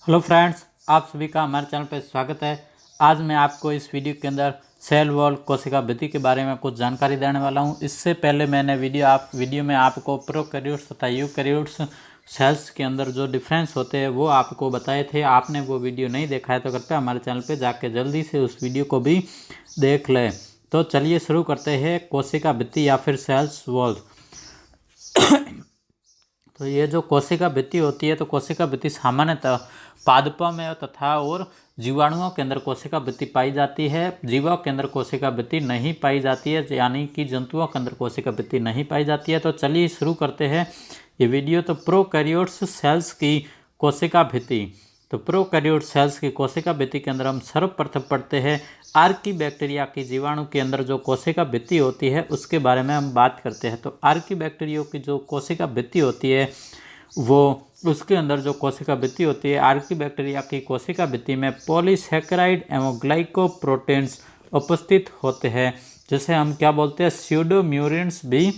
Hello friends, आप सभी का हमारे चैनल पर स्वागत है। आज मैं आपको इस वीडियो के अंदर सेल वॉल कोशिका वृद्धि के बारे में कुछ जानकारी देने वाला हूं। इससे पहले मैंने वीडियो में आपको प्रोकैरियोट्स तथा यूकैरियोट्स सेल्स के अंदर जो डिफरेंस होते हैं वो आपको बताए थे। आपने वो वीडियो नहीं देखा है तो कृपया हमारे चैनल पर जाके जल्दी से उस वीडियो को भी देख लें। तो चलिए शुरू करते हैं कोशिका वृद्धि या फिर सेल्स वॉल। तो ये जो कोशिका वृद्धि होती है, तो कोशिका वृद्धि सामान्यतः पादपों में तथा और जीवाणुओं के अंदर कोशिका वृद्धि पाई जाती है। जीवों के अंदर कोशिका वृद्धि नहीं पाई जाती है, यानी कि जंतुओं के अंदर कोशिका वृद्धि नहीं पाई जाती है। तो चलिए शुरू करते हैं ये वीडियो। तो प्रोकैरियोट्स सेल्स की कोशिका वृद्धि। तो प्रोकैरियोट सेल्स की कोशिका वृद्धि के अंदर हम सर्वप्रथम पढ़ते हैं आर्कीबैक्टीरिया की जीवाणु के अंदर जो कोशिका वृद्धि होती है उसके बारे में हम बात करते हैं। तो आर्कीबैक्टीरिया की जो कोशिका वृद्धि होती है वो उसके अंदर जो कोशिका वृद्धि होती है, आर्कीबैक्टीरिया की कोशिका वृद्धि में पॉलीसैकेराइड एवं ग्लाइकोप्रोटीन्स उपस्थित होते हैं, जिसे हम क्या बोलते हैं, स्यूडोम्यूरिन्स भी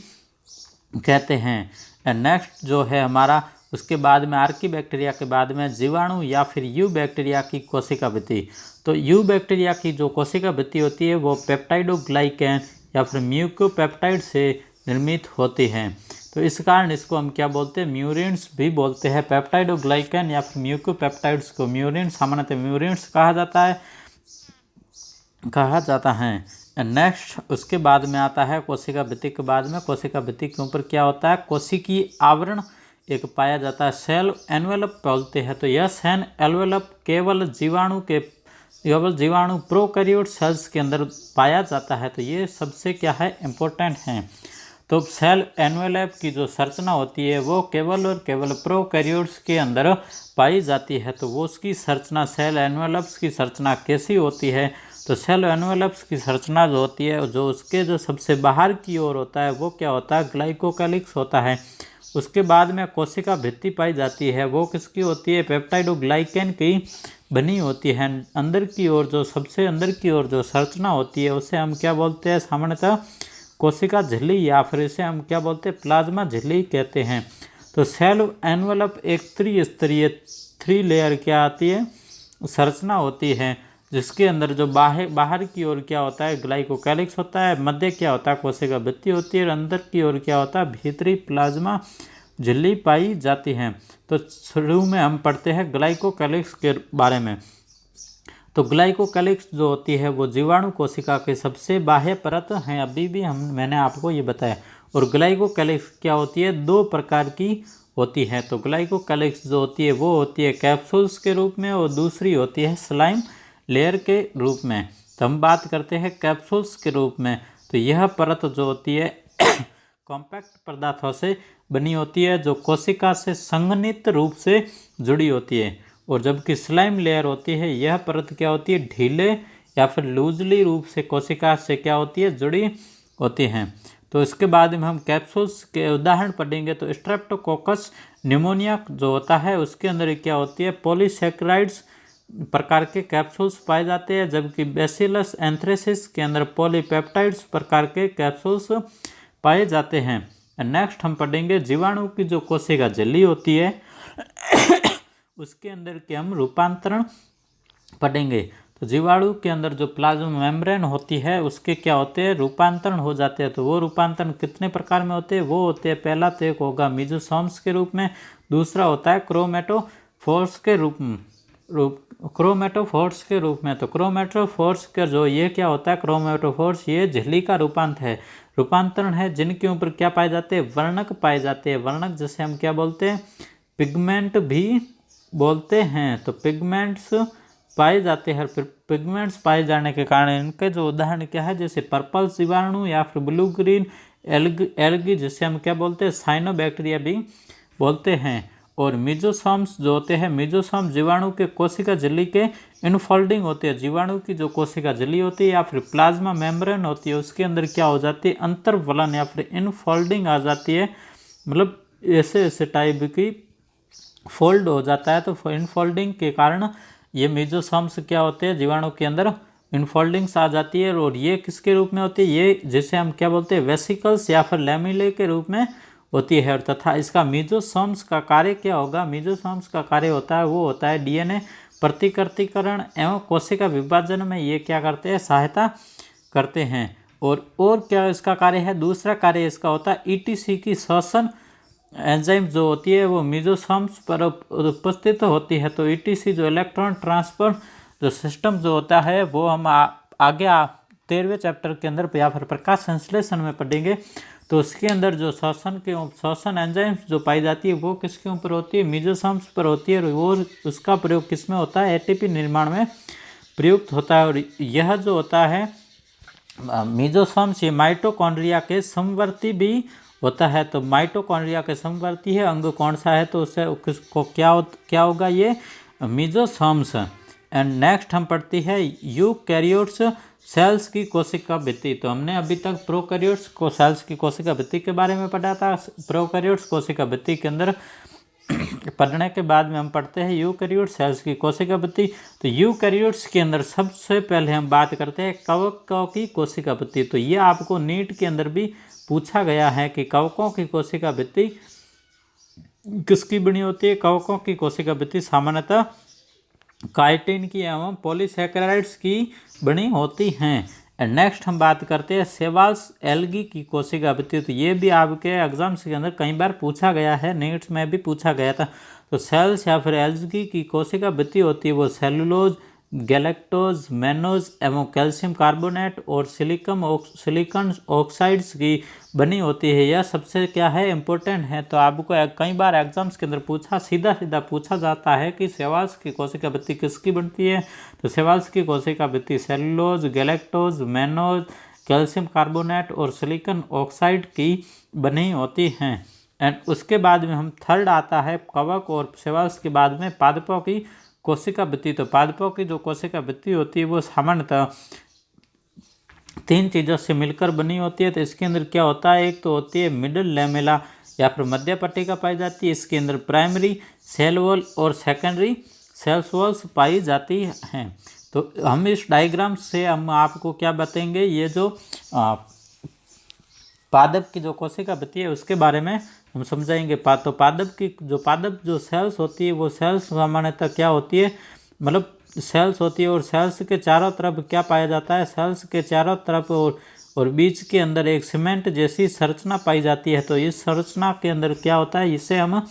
कहते हैं। नेक्स्ट जो है हमारा, उसके बाद में आर्कीबैक्टीरिया के बाद में जीवाणु या फिर यू बैक्टीरिया की कोशिका वृद्धि। तो यू बैक्टीरिया की जो कोशिका वृद्धि होती है वो पेप्टाइडोग्लाइकैन या फिर म्यूकोपेप्टाइड से निर्मित होती है। तो इस कारण इसको हम क्या बोलते हैं, म्यूरिन्स भी बोलते हैं। पेप्टाइडोग्लाइकैन या फिर म्यूकोपेप्टाइड्स को म्यूरिन्स, सामान्यतः म्यूरिन्स कहा जाता है। नेक्स्ट उसके बाद में आता है कोशिका वृद्धि के बाद में, कोशिका वृद्धि के ऊपर क्या होता है, कोशिकीय आवरण एक पाया जाता है, सेल एनवेलप बोलते हैं। तो यह सेल एनवेलप केवल जीवाणु प्रोकैरियोट सेल्स के अंदर पाया जाता है। तो ये सबसे क्या है, इम्पोर्टेंट है। तो सेल एनवेलप की जो संरचना होती है वो केवल और केवल प्रोकैरियोट्स के अंदर पाई जाती है। तो वो उसकी संरचना, सेल एनवेलप्स की संरचना कैसी होती है, तो सेल एनवेलप्स की संरचना जो होती है, जो उसके जो सबसे बाहर की ओर होता है वो क्या होता है, ग्लाइकोकैलिक्स होता है। उसके बाद में कोशिका वृद्धि पाई जाती है, वो किसकी होती है, पेप्टाइडोग्लाइकैन की बनी होती है। अंदर की ओर जो सबसे अंदर की ओर जो संरचना होती है उसे हम क्या बोलते हैं, सामान्यतः कोशिका झिल्ली या फिर इसे हम क्या बोलते हैं, प्लाज्मा झिल्ली कहते हैं। तो सेल एनवेलप एक त्रिस्तरीय, 3 लेयर क्या आती है, संरचना होती है, जिसके अंदर जो बाहर की ओर क्या होता है, ग्लाइकोकैलिक्स होता है, मध्य क्या होता है, कोशिका वृद्धि होती है, और अंदर की ओर क्या होता है, भीतरी प्लाज्मा झिल्ली पाई जाती है। तो शुरू में हम पढ़ते हैं ग्लाइकोकैलिक्स के बारे में। तो ग्लाइकोकैलिक्स जो होती है वो जीवाणु कोशिका की सबसे बाह्य परत है, अभी भी मैंने आपको ये बताया। और ग्लाइकोकैलिक्स क्या होती है, 2 प्रकार की होती है। तो ग्लाइकोकैलिक्स जो होती है वो होती है कैप्सूल्स के रूप में, और दूसरी होती है स्लाइम लेयर के रूप में। तो हम बात करते हैं कैप्सूल्स के रूप में। तो यह परत जो होती है कॉम्पैक्ट पदार्थों से बनी होती है, जो कोशिका से संघनित रूप से जुड़ी होती है। और जबकि स्लाइम लेयर होती है, यह परत क्या होती है, ढीले या फिर लूजली रूप से कोशिका से क्या होती है, जुड़ी होती है। तो इसके बाद में हम कैप्सूल्स के उदाहरण पढ़ेंगे। तो स्ट्रेप्टोकोकस निमोनिया जो होता है उसके अंदर क्या होती है, पॉलीसैकेराइड्स प्रकार के कैप्सूल्स पाए जाते हैं, जबकि बैसिलस एंथ्रेसिस के अंदर पॉलीपेप्टाइड्स प्रकार के कैप्सूल्स पाए जाते हैं। नेक्स्ट हम पढ़ेंगे जीवाणु की जो कोशिका झिल्ली होती है उसके अंदर के हम रूपांतरण पढ़ेंगे। तो जीवाणु के अंदर जो प्लाज्मा मेम्ब्रेन होती है उसके क्या होते हैं, रूपांतरण हो जाते हैं। तो वो रूपांतरण कितने प्रकार में होते हैं, वो होते हैं, पहला तो एक होगा मीजोसोम्स के रूप में, दूसरा होता है क्रोमेटोफोर्स के रूप में। तो क्रोमेटोफोर्स का जो ये क्या होता है, क्रोमेटोफोर्स ये झिल्ली का रूपांतरण है, जिनके ऊपर क्या पाए जाते हैं, वर्णक पाए जाते हैं। वर्णक जैसे हम क्या बोलते हैं, पिगमेंट भी बोलते हैं। तो पिगमेंट्स पाए जाते हैं। फिर पिगमेंट्स पाए जाने के कारण इनके जो उदाहरण क्या है, जैसे पर्पल जीवाणु या फिर ब्लू ग्रीन एल्गी जिसे हम क्या बोलते हैं, साइनोबैक्टीरिया भी बोलते हैं। और मीजोसोम्स जो होते हैं, मीजोसोम जीवाणु के कोशिका झिल्ली के इनफोल्डिंग होते हैं। जीवाणु की जो कोशिका झिल्ली होती है या फिर प्लाज्मा मेम्ब्रेन होती है उसके अंदर क्या हो जाती है, अंतर्वलन या फिर इनफोल्डिंग आ जाती है, मतलब ऐसे टाइप की फोल्ड हो जाता है। तो इनफोल्डिंग के कारण ये मीजोसोम्स क्या होते हैं, जीवाणु के अंदर इनफोल्डिंग्स आ जाती है। और ये किसके रूप में होती है, ये जिसे हम क्या बोलते हैं, वेसिकल्स या फिर लैमिले के रूप में होती है। और तथा इसका मीजोसोम्स का कार्य क्या होगा? मीजोसोम्स का कार्य होता है वो होता है डीएनए प्रतिकृतिकरण एवं कोशिका विभाजन में ये क्या करते हैं? सहायता करते हैं। और क्या इसका कार्य है? दूसरा कार्य इसका होता है ईटीसी की श्वसन एंजाइम जो होती है वो मीजोसोम्स पर उपस्थित होती है। तो ईटीसी जो इलेक्ट्रॉन ट्रांसफर जो सिस्टम जो होता है वो हम आगे 13वें चैप्टर के अंदर या फिर प्रकाश संश्लेषण में पढ़ेंगे। तो उसके अंदर जो श्वसन एंजाइम जो पाई जाती है वो किसके ऊपर होती है? मीजोसोम्स पर होती है। और वो उसका प्रयोग किसमें होता है? एटीपी निर्माण में प्रयुक्त होता है। और यह जो होता है मीजोसोम्स ये माइटोकॉन्ड्रिया के समवर्ती भी होता है। तो माइटोकॉन्ड्रिया के समवर्ती है अंग कौन सा है? तो उससे किसको क्या होगा? ये मीजोसोम्स। एंड नेक्स्ट हम पढ़ती है यूकैरियोट्स सेल्स की कोशिका भित्ति। तो हमने अभी तक प्रोकैरियोट्स को सेल्स की कोशिका भित्ति के बारे में पढ़ा था। प्रोकैरियोट्स कोशिका भित्ति के अंदर पढ़ने के बाद में हम पढ़ते हैं यूकैरियोट सेल्स की कोशिका भित्ति। तो यूकैरियोट्स के अंदर सबसे पहले हम बात करते हैं कवकों की कोशिका भित्ति। तो ये आपको नीट के अंदर भी पूछा गया है कि कवकों की कोशिका भित्ति किसकी बनी होती है? कवकों की कोशिका भित्ति सामान्यतः काइटिन की एवं पॉलीसैकेराइड्स की बनी होती हैं। एंड नेक्स्ट हम बात करते हैं सेवाल्स एल्गी की कोशिका भित्ति। तो ये भी आपके एग्जाम्स के अंदर कई बार पूछा गया है, नीट्स में भी पूछा गया था। तो सेल्स या फिर एल्गी की कोशिका भित्ति होती है वो सेलुलोज, गैलेक्टोज, मैनोज एवं कैल्शियम कार्बोनेट और सिलिकॉन ऑक्साइड्स की बनी होती है। यह सबसे क्या है? इम्पोर्टेंट है। तो आपको कई बार एग्जाम्स के अंदर सीधा पूछा जाता है कि सेवाल्स की कोशिका भित्ति किसकी बनती है? तो सेवाल्स की कोशिका भित्ति cellulose, galactose, mannose, calcium carbonate और सिलिकॉन ऑक्साइड की बनी होती हैं। एंड उसके बाद में हम थर्ड आता है कवक और सेवाल्स के बाद में पादपों की कोशिका भित्ति। तो पादपों की जो कोशिका भित्ति होती है वो सामान्यतः 3 चीज़ों से मिलकर बनी होती है। तो इसके अंदर क्या होता है? एक तो होती है मिडल लैमेला या फिर मध्य पट्टिका पाई जाती है। इसके अंदर प्राइमरी सेल वॉल और सेकेंडरी सेल्स वॉल्स पाई जाती हैं। तो हम इस डायग्राम से हम आपको क्या बताएंगे? ये जो पादप की जो कोशिका भित्ति है उसके बारे में हम समझाएंगे। तो पादप जो सेल्स होती है वो सेल्स सामान्यतः क्या होती है? मतलब सेल्स होती है और सेल्स के चारों तरफ क्या पाया जाता है? सेल्स के चारों तरफ और बीच के अंदर एक सीमेंट जैसी संरचना पाई जाती है। तो इस संरचना के अंदर क्या होता है? इसे हम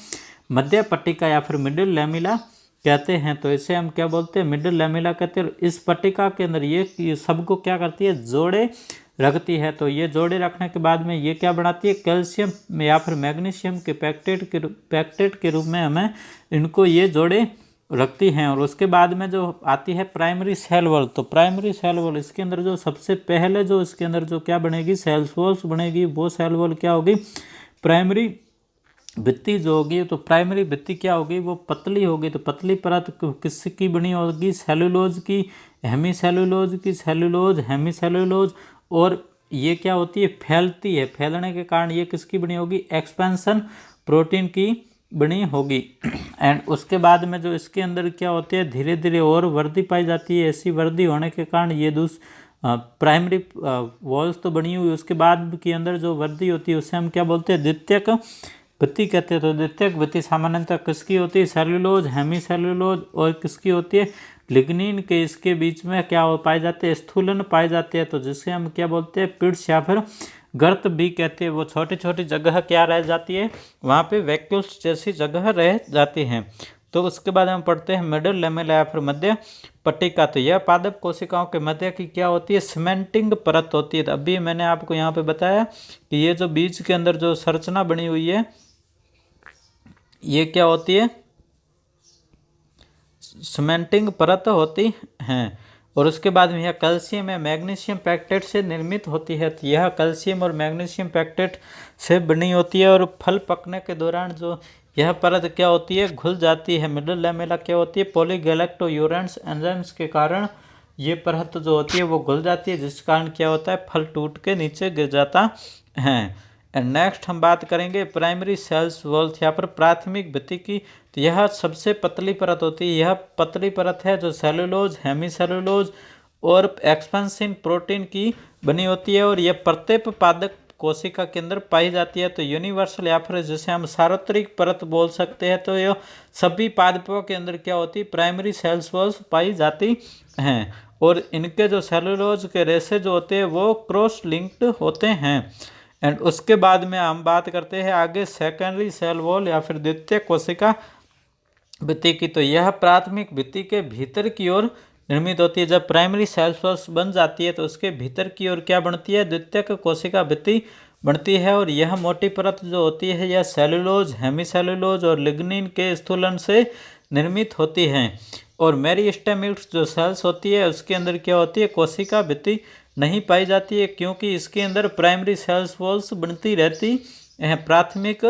मध्य पट्टिका या फिर मिडिल लैमेला कहते हैं। तो इसे हम क्या बोलते हैं? मिडिल लैमेला कहते हैं। इस पट्टिका के अंदर ये सबको क्या करती है? जोड़े रखती है। तो ये जोड़े रखने के बाद में ये क्या बनाती है? कैल्शियम या फिर मैग्नीशियम के पैक्टेट के रूप में हमें इनको ये जोड़े रखती हैं। और उसके बाद में जो आती है प्राइमरी सेल वॉल। तो प्राइमरी सेल वॉल इसके अंदर जो सबसे पहले जो इसके अंदर जो क्या बनेगी? सेल्स वॉल्स बनेगी। वो सेल वॉल क्या होगी? प्राइमरी भित्ति जो होगी। तो प्राइमरी भित्ति क्या होगी? वो पतली होगी। तो पतली परत किसकी बनी होगी? सेलुलोज की, हेमी सेलुलोज। और ये क्या होती है? फैलती है। फैलने के कारण ये किसकी बनी होगी? एक्सपेंशन प्रोटीन की बनी होगी। एंड उसके बाद में जो इसके अंदर क्या होती है? धीरे धीरे और वृद्धि पाई जाती है। ऐसी वृद्धि होने के कारण ये प्राइमरी वॉल्स तो बनी हुई, उसके बाद के अंदर जो वृद्धि होती है उसे हम क्या बोलते हैं? द्वितीयक भित्ति कहते हैं। तो द्वितीयक भित्ति सामान्यतः किसकी होती है? सेलुलोज, हेमी सेलुलोज और किसकी होती है? लिग्निन के इसके बीच में क्या पाए जाते हैं? स्थूलन पाए जाते हैं। तो जिसे हम क्या बोलते हैं? पिट्स या फिर गर्त भी कहते हैं। वो छोटी छोटी जगह क्या रह जाती है? वहाँ पे वैक्यूल्स जैसी जगह रह जाती हैं। तो उसके बाद हम पढ़ते हैं मिडल लैमेला या फिर मध्य पट्टिका। तो यह पादप कोशिकाओं के मध्य की क्या होती है? सीमेंटिंग परत होती है। तो अभी मैंने आपको यहाँ पे बताया कि ये जो बीच के अंदर जो संरचना बनी हुई है ये क्या होती है? सीमेंटिंग परत होती हैं। और उसके बाद में यह कैल्शियम या मैग्नीशियम पैक्टेट से निर्मित होती है। तो यह कैल्शियम और मैग्नीशियम पैक्टेट से बनी होती है। और फल पकने के दौरान जो यह परत क्या होती है? घुल जाती है। मिडल लैमेला क्या होती है? पॉलीगैलेक्टोयूरेंस एंजाइम्स के कारण ये परत जो होती है वो घुल जाती है, जिस कारण क्या होता है? फल टूट के नीचे गिर जाता है। एंड नेक्स्ट हम बात करेंगे प्राइमरी सेल्स वॉल या फिर प्राथमिक भित्ति की। तो यह सबसे पतली परत होती है। यह पतली परत है जो सेलुलोज, हेमी सेलुलोज और एक्सपेंसिन प्रोटीन की बनी होती है। और यह प्रत्येक पादप कोशिका के अंदर पाई जाती है। तो यूनिवर्सल या फिर जिसे हम सार्वत्रिक परत बोल सकते हैं। तो ये सभी पादपों के अंदर क्या होती है, प्राइमरी सेल्स वॉल्स पाई जाती हैं और इनके जो सेलुलोज के रेशे जो होते हैं वो क्रॉस लिंक्ड होते हैं। एंड उसके बाद में हम बात करते हैं आगे सेकेंडरी सेल वॉल या फिर द्वितीय कोशिका भित्ति की। तो यह प्राथमिक भित्ति के भीतर की ओर निर्मित होती है। जब प्राइमरी सेल वॉल बन जाती है तो उसके भीतर की ओर क्या बनती है, द्वितीयक कोशिका भित्ति बनती है। और यह मोटी परत जो होती है यह सेलुलोज, हेमीसेलुलोज और लिग्निन के स्थूलन से निर्मित होती है। और मेरिस्टेमिक्स जो सेल्स होती है उसके अंदर क्या होती है, कोशिका भित्ति नहीं पाई जाती है, क्योंकि इसके अंदर प्राइमरी सेल्स वॉल्स बनती रहती है, प्राथमिक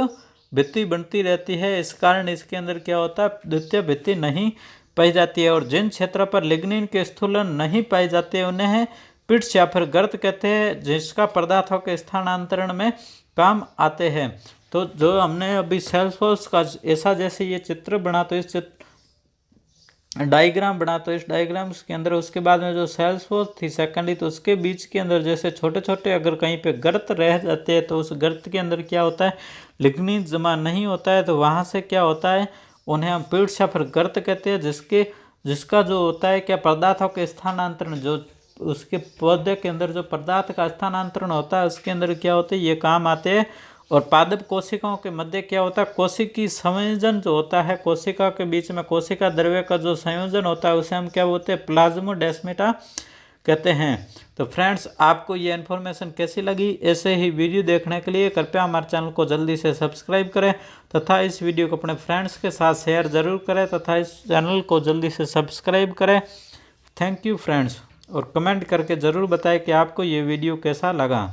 भित्ति बनती रहती है। इस कारण इसके अंदर क्या होता है, द्वितीय भित्ति नहीं पाई जाती है। और जिन क्षेत्र पर लिग्निन के स्थूलन नहीं पाए जाते उन्हें पिट्स या फिर गर्त कहते हैं, जिसका पदार्थों के स्थानांतरण में काम आते हैं। तो जो हमने अभी सेल्स वॉल्स का ऐसा जैसे ये चित्र बना, तो इस डायग्राम बना, तो इस डायग्राम के अंदर उसके बाद में जो सेल्स वॉल थी सेकेंडरी, तो उसके बीच के अंदर जैसे छोटे छोटे अगर कहीं पे गर्त रह जाते हैं तो उस गर्त के अंदर क्या होता है, लिग्निन जमा नहीं होता है। तो वहाँ से क्या होता है, उन्हें हम पिट्स या फिर गर्त कहते हैं, जिसका जो होता है क्या, पदार्थों के स्थानांतरण, जो उसके पौधे के अंदर जो पदार्थ का स्थानांतरण होता है उसके अंदर क्या होते हैं, ये काम आते हैं। और पादप कोशिकाओं के मध्य क्या होता है, कोशिकी संयोजन जो होता है, कोशिका के बीच में कोशिका द्रव्य का जो संयोजन होता है उसे हम क्या बोलते हैं, प्लाज्मोडेस्माटा कहते हैं। तो फ्रेंड्स, आपको ये इन्फॉर्मेशन कैसी लगी, ऐसे ही वीडियो देखने के लिए कृपया हमारे चैनल को जल्दी से सब्सक्राइब करें तथा इस वीडियो को अपने फ्रेंड्स के साथ शेयर ज़रूर करें तथा इस चैनल को जल्दी से सब्सक्राइब करें। थैंक यू फ्रेंड्स, और कमेंट करके ज़रूर बताएं कि आपको ये वीडियो कैसा लगा।